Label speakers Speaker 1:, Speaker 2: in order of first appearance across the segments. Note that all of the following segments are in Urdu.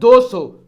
Speaker 1: 200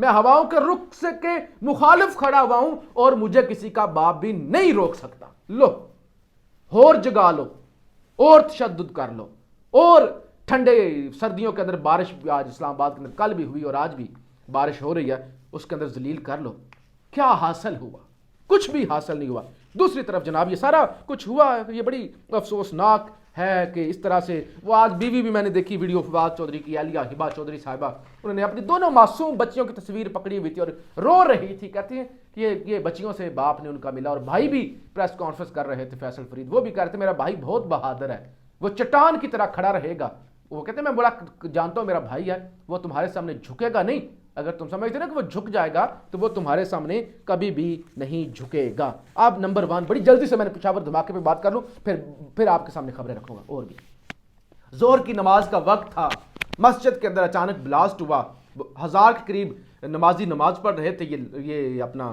Speaker 1: میں ہواؤں کے رخ سے کے مخالف کھڑا ہوا ہوں اور مجھے کسی کا باپ بھی نہیں روک سکتا. لو اور جگا لو اور تشدد کر لو اور ٹھنڈے سردیوں کے اندر بارش آج اسلام آباد کے اندر کل بھی ہوئی اور آج بھی بارش ہو رہی ہے, اس کے اندر ذلیل کر لو. کیا حاصل ہوا؟ کچھ بھی حاصل نہیں ہوا. دوسری طرف جناب یہ سارا کچھ ہوا ہے, یہ بڑی افسوسناک ہے کہ اس طرح سے وہ آج بیوی بھی میں نے دیکھی ویڈیو فواد چودھری کی, اہلیہ ہبا چودھری صاحبہ, انہوں نے اپنی دونوں معصوم بچیوں کی تصویر پکڑی ہوئی تھی اور رو رہی تھی. کہتی ہیں کہ یہ بچیوں سے باپ نے ان کا ملا, اور بھائی بھی پریس کانفرنس کر رہے تھے فیصل فرید, وہ بھی کہہ رہے تھے میرا بھائی بہت بہادر ہے, وہ چٹان کی طرح کھڑا رہے گا. وہ کہتے ہیں میں بڑا جانتا ہوں میرا بھائی ہے, وہ تمہارے سامنے جھکے گا نہیں. اگر تم سمجھتے نا کہ وہ جھک جائے گا تو وہ تمہارے سامنے کبھی بھی نہیں جھکے گا. اب نمبر 1 بڑی جلدی سے میں نے پشاور دھماکے پہ بات کر لوں, پھر آپ کے سامنے خبریں رکھوں گا. اور بھی زور کی نماز کا وقت تھا, مسجد کے اندر اچانک بلاسٹ ہوا, 1000 کے قریب نمازی نماز پڑھ رہے تھے. یہ اپنا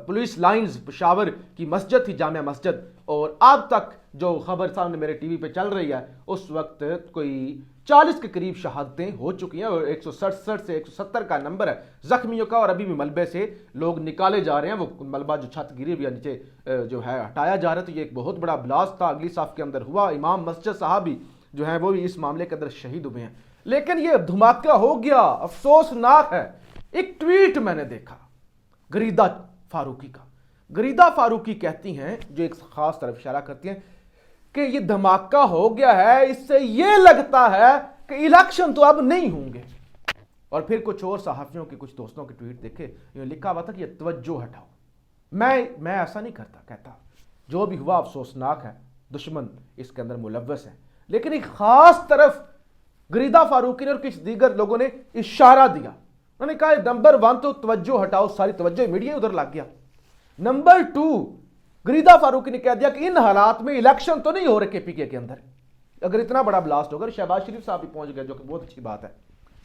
Speaker 1: پولیس لائنز پشاور کی مسجد تھی, جامع مسجد, اور اب تک جو خبر سامنے میرے ٹی وی پہ چل رہی ہے اس وقت کوئی 40 کے قریب شہادتیں ہو چکی ہیں اور 167 سے 170 کا نمبر ہے زخمیوں کا, اور ابھی بھی ملبے سے لوگ نکالے جا رہے ہیں. وہ ملبہ جو چھت گری ہوئی ہے نیچے جو ہے ہٹایا جا رہا ہے. تو یہ ایک بہت بڑا بلاسٹ تھا, اگلی صف کے اندر ہوا. امام مسجد صاحب بھی جو ہیں وہ بھی اس معاملے کے اندر شہید ہوئے ہیں. لیکن یہ دھماکہ ہو گیا, افسوسناک ہے. ایک ٹویٹ میں نے دیکھا گریدہ فاروقی کا. گریدہ فاروقی کہتی ہیں, جو ایک خاص طرف اشارہ کرتی ہیں, کہ یہ دھماکہ ہو گیا ہے, اس سے یہ لگتا ہے کہ الیکشن تو اب نہیں ہوں گے. اور پھر کچھ اور صحافیوں کے کچھ دوستوں کے ٹویٹ دیکھے, یہ لکھا ہوا تھا کہ یہ توجہ ہٹاؤ. میں ایسا نہیں کرتا, کہتا جو بھی ہوا افسوسناک ہے, دشمن اس کے اندر ملوث ہے. لیکن ایک خاص طرف گریدہ فاروقی نے اور کچھ دیگر لوگوں نے اشارہ دیا. انہوں نے کہا نمبر 1 تو توجہ ہٹاؤ, ساری توجہ میڈیا ادھر لگ گیا. نمبر 2 گریدہ فاروقی نے کہہ دیا کہ ان حالات میں الیکشن تو نہیں ہو رہے کے پی کے اندر. اگر اتنا بڑا بلاسٹ ہوگا, شہباز شریف صاحب بھی پہنچ گئے جو کہ بہت اچھی بات ہے.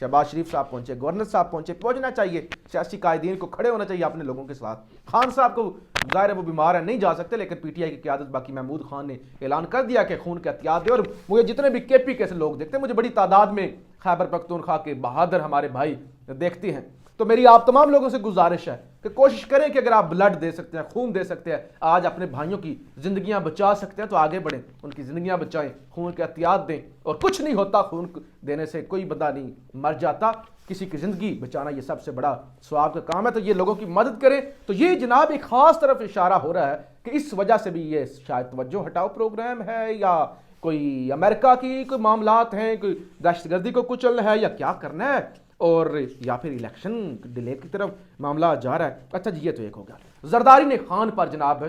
Speaker 1: شہباز شریف صاحب پہنچے, گورنر صاحب پہنچے, پہنچنا چاہیے. سیاسی قائدین کو کھڑے ہونا چاہیے اپنے لوگوں کے ساتھ. خان صاحب کو ظاہر ہے وہ بیمار ہیں, نہیں جا سکتے, لیکن پی ٹی آئی کی قیادت باقی محمود خان نے اعلان کر دیا کہ خون کا احتیاط دے. اور مجھے جتنے بھی کے پی کے سے لوگ دیکھتے ہیں, مجھے بڑی تعداد میں خیبر پختونخوا کے بہادر ہمارے بھائی دیکھتے ہیں, تو میری آپ تمام لوگوں سے گزارش ہے کہ کوشش کریں کہ اگر آپ بلڈ دے سکتے ہیں, خون دے سکتے ہیں, آج اپنے بھائیوں کی زندگیاں بچا سکتے ہیں تو آگے بڑھیں, ان کی زندگیاں بچائیں, خون کا احتیاط دیں. اور کچھ نہیں ہوتا, خون دینے سے کوئی بندہ نہیں مر جاتا, کسی کی زندگی بچانا یہ سب سے بڑا ثواب کا کام ہے. تو یہ لوگوں کی مدد کریں. تو یہ جناب ایک خاص طرف اشارہ ہو رہا ہے کہ اس وجہ سے بھی یہ شاید توجہ ہٹاؤ پروگرام ہے, یا کوئی امریکہ کی کوئی معاملات ہیں, کوئی دہشت گردی کو کچلنا ہے, یا کیا کرنا ہے, اور یا پھر الیکشن ڈیلے کی طرف معاملہ جا رہا ہے. اچھا جی, یہ تو ایک ہو گیا. زرداری نے خان پر جناب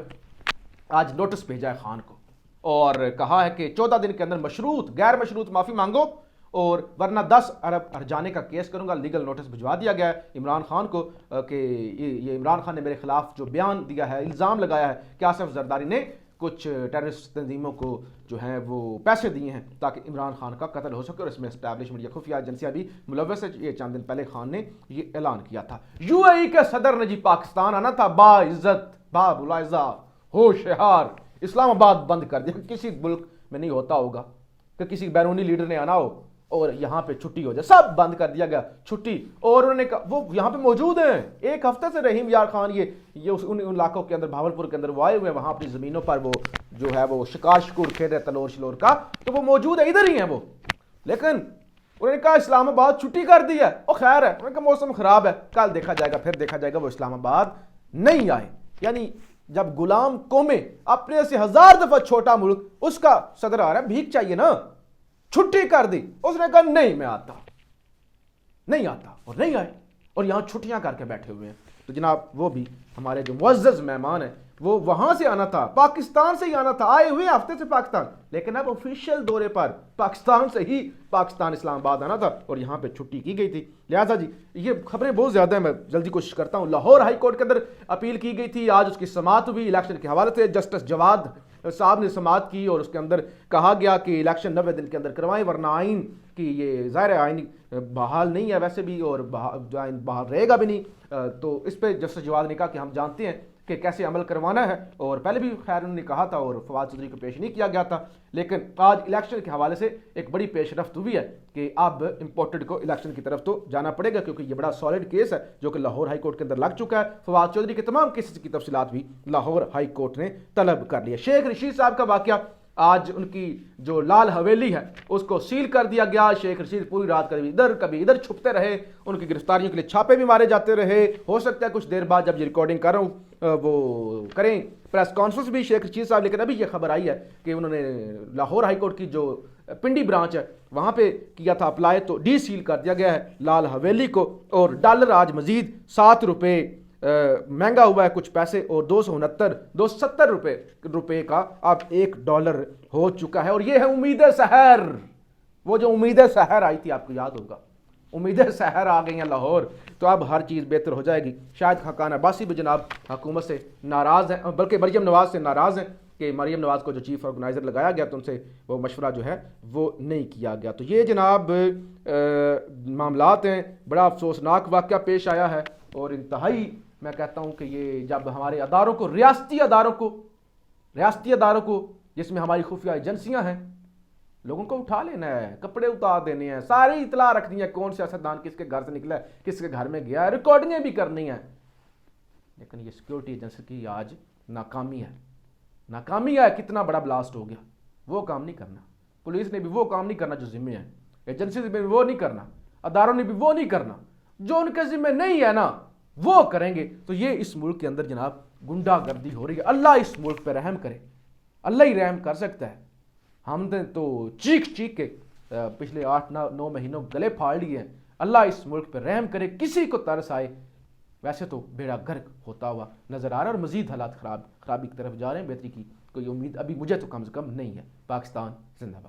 Speaker 1: آج نوٹس بھیجا ہے خان کو, اور کہا ہے کہ 14 دن کے اندر مشروط غیر مشروط معافی مانگو, اور ورنہ 10 ارب ہرجانے کا کیس کروں گا. لیگل نوٹس بھجوا دیا گیا ہے عمران خان کو کہ یہ عمران خان نے میرے خلاف جو بیان دیا ہے, الزام لگایا ہے کہ آصف زرداری نے کچھ ٹیررسٹ تنظیموں کو جو ہیں وہ پیسے دیے ہیں تاکہ عمران خان کا قتل ہو سکے, اور اس میں اسٹیبلشمنٹ یا خفیہ ایجنسیاں بھی ملوث ہے. یہ چند دن پہلے خان نے یہ اعلان کیا تھا. یو اے ای کے صدر نے جی پاکستان آنا تھا, با عزت با ملاحظہ ہوشیار, اسلام آباد بند کر دیا. کسی ملک میں نہیں ہوتا ہوگا کہ کسی بیرونی لیڈر نے آنا ہو اور یہاں پہ چھٹی ہو جائے, سب بند کر دیا گیا چھٹی. اور انہوں نے کہا وہ یہاں پہ موجود ہیں, ایک ہفتے سے رحیم یار خان یہ ان علاقوں کے اندر بھاولپور کے اندر وہ آئے ہوئے ہیں, وہاں اپنی زمینوں پر وہ جو ہے وہ شکار شکور کھیل رہے تلور شلور کا, تو وہ موجود ہے, ادھر ہی ہیں وہ. لیکن انہوں نے کہا اسلام آباد چھٹی کر دی ہے, اور خیر ہے, انہوں نے کہا موسم خراب ہے, کل دیکھا جائے گا, پھر دیکھا جائے گا. وہ اسلام آباد نہیں آئے. یعنی جب غلام قومیں اپنے سے 1000 دفعہ چھوٹا ملک, اس کا صدر آ رہا ہے, بھیک چاہیے نا, چھٹی کر دی. اس نے کہا نہیں میں آتا, نہیں آتا, اور نہیں آئے, اور یہاں چھٹیاں کر کے بیٹھے ہوئے ہیں. تو جناب وہ بھی ہمارے جو معزز مہمان ہیں, وہ وہاں سے آنا تھا, پاکستان سے ہی آنا تھا, آئے ہوئے ہفتے سے پاکستان, لیکن اب آفیشیل دورے پر پاکستان سے ہی پاکستان اسلام آباد آنا تھا, اور یہاں پہ چھٹی کی گئی تھی. لہٰذا جی یہ خبریں بہت زیادہ ہیں, میں جلدی کوشش کرتا ہوں. لاہور ہائی کورٹ کے اندر اپیل کی گئی تھی, آج اس کی سماعت ہوئی الیکشن کے حوالے سے. جسٹس جواد صاحب نے سماعت کی, اور اس کے اندر کہا گیا کہ الیکشن 90 دن کے اندر کروائیں, ورنہ آئین کہ یہ ظاہر آئین بحال نہیں ہے ویسے بھی، اور آئین بحال رہے گا بھی نہیں، تو اس پہ جسٹس جواد نے کہا کہ ہم جانتے ہیں کہ کیسے عمل کروانا ہے، اور پہلے بھی خیر انہوں نے کہا تھا اور فواد چودھری کو پیش نہیں کیا گیا تھا، لیکن آج الیکشن کے حوالے سے ایک بڑی پیش رفت ہوئی ہے کہ اب امپورٹڈ کو الیکشن کی طرف تو جانا پڑے گا، کیونکہ یہ بڑا سالڈ کیس ہے جو کہ لاہور ہائی کورٹ کے اندر لگ چکا ہے۔ فواد چودھری کے تمام کیسز کی تفصیلات بھی لاہور ہائی کورٹ نے طلب کر لی ہے۔ شیخ رشید صاحب کا واقعہ، آج ان کی جو لال حویلی ہے اس کو سیل کر دیا گیا۔ شیخ رشید پوری رات کبھی ادھر چھپتے رہے، ان کی گرفتاریوں کے لیے چھاپے بھی مارے جاتے رہے۔ ہو سکتا ہے کچھ دیر بعد جب یہ ریکارڈنگ کر رہا ہوں وہ کریں پریس کانفرنس بھی شیخ رشید صاحب، لیکن ابھی یہ خبر آئی ہے کہ انہوں نے لاہور ہائی کورٹ کی جو پنڈی برانچ ہے وہاں پہ کیا تھا اپلائی، تو ڈی سیل کر دیا گیا ہے لال حویلی کو، اور ڈالر آج مزید 7 روپے مہنگا ہوا ہے کچھ پیسے، اور 270 روپے کا اب $1 ہو چکا ہے۔ اور یہ ہے امید سحر، وہ جو امید سحر آئی تھی، آپ کو یاد ہوگا، امید سحر آ گئی ہیں لاہور، تو اب ہر چیز بہتر ہو جائے گی۔ شاید خاقان عباسی بھی جناب حکومت سے ناراض ہیں، بلکہ مریم نواز سے ناراض ہیں کہ مریم نواز کو جو چیف آرگنائزر لگایا گیا تو ان سے وہ مشورہ جو ہے وہ نہیں کیا گیا۔ تو یہ جناب معاملات ہیں، بڑا افسوسناک واقعہ پیش آیا ہے، اور انتہائی میں کہتا ہوں کہ یہ جب ہمارے اداروں کو ریاستی اداروں کو جس میں ہماری خفیہ ایجنسیاں ہیں، لوگوں کو اٹھا لینا ہے، کپڑے اتار دینے ہیں، ساری اطلاع رکھنی ہے، کون سیاستدان کس کے گھر سے نکلا ہے، کس کے گھر میں گیا ہے، ریکارڈنگیں بھی کرنی ہیں، لیکن یہ سیکیورٹی ایجنسی کی آج ناکامی ہے۔ کتنا بڑا بلاسٹ ہو گیا، وہ کام نہیں کرنا، پولیس نے بھی وہ کام نہیں کرنا جو ذمہ ہے، ایجنسی نے بھی وہ نہیں کرنا، اداروں نے بھی وہ نہیں کرنا، جو ان کے ذمہ نہیں ہے نا وہ کریں گے۔ تو یہ اس ملک کے اندر جناب گنڈا گردی ہو رہی ہے۔ اللہ اس ملک پہ رحم کرے، اللہ ہی رحم کر سکتا ہے۔ ہم نے تو چیخ کے پچھلے 8-9 مہینوں گلے پھاڑ لیے ہیں۔ اللہ اس ملک پہ رحم کرے، کسی کو ترس آئے۔ ویسے تو بیڑا غرق ہوتا ہوا نظر آ رہا ہے، اور مزید حالات خرابی کی طرف جا رہے ہیں، بہتری کی کوئی امید ابھی مجھے تو کم سے کم نہیں ہے۔ پاکستان زندہ باد۔